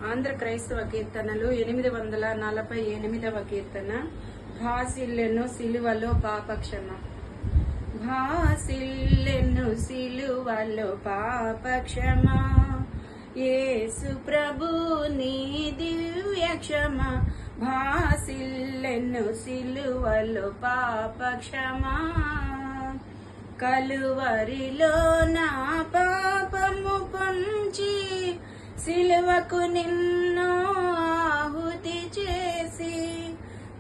ఆంధ్ర క్రైస్తవ కీర్తనలు 848వ కీర్తన. భాసిల్లెను సిలువలో పాపక్షమ. భాసిల్లెను సిలువలో పాపక్షమ, యేసు ప్రభు నీ దివ్య క్షమ. భాసిల్లెను సిలువలో పాపక్షమ, కలువరిలో నా పాపము పొంచి సిలువకు నిన్ను ఆహుతి చేసి,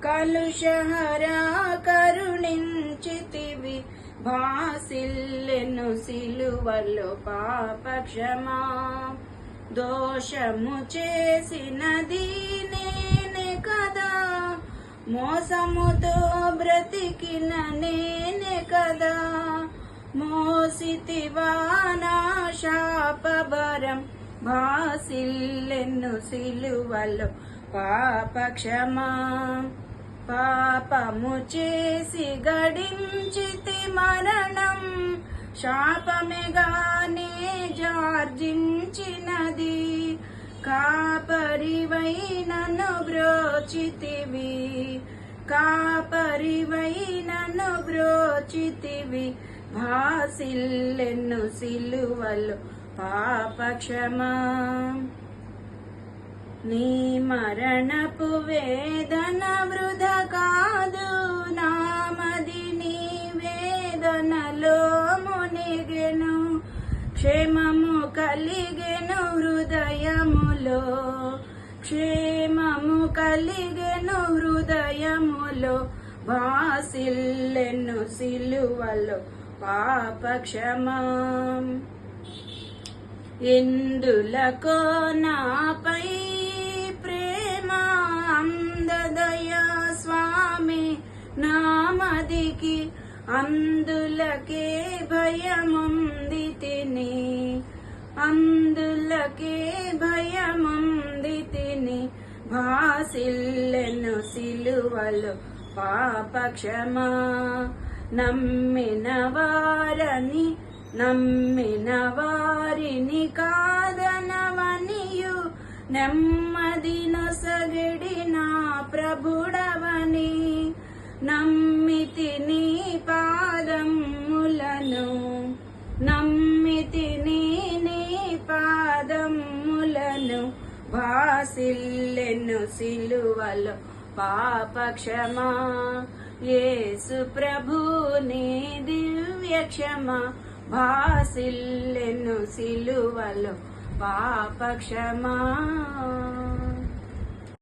కలుషహరా కరుణించితివి. భాసిల్లెను సిలువలో పాపక్షమా, దోషము చేసినది నేనే కదా, మోసముతో బ్రతికిన నేనే కదా. మోసితివా నా శాపభరం, భాసిల్లెను సిలువలో పాపక్షమా. పాపము చేసి గడించితి మరణం, శాపమేగానే జార్జించినది. కాపరివై నన్ను బ్రోచితివి, కాపరివై నన్ను బ్రోచితివి. భాసిల్లెను సిలువలో పాపక్షమా, నీ మరణపు వేదన వృధ కాదు, నామది నీ వేదనలో మునిగెను. క్షేమము కలిగెను హృదయములో, క్షేమము కలిగెను హృదయములో. భాసిల్లెను సిలువలో పాపక్షమా, ఎందులకో నాపై ప్రేమ అందదయా స్వామి నామదికి. అందులకే భయముంది తిని, అందులకే భయముంది తిని. భాసిల్లెను సిలువలో పాపక్షమా, నమ్మిన వారని నమ్మిన వారిని కాదనవనియు, నెమ్మది నొసగిడి నా ప్రభుడవని. నమ్మితి నీ పాదములను, నమ్మితి నీ పాదములను. భాసిల్లెను సిలువలో పాపక్షమా, యేసు ప్రభు నీ దివ్య క్షమ. భాసిల్లెను సిలువలో పాపక్షమా.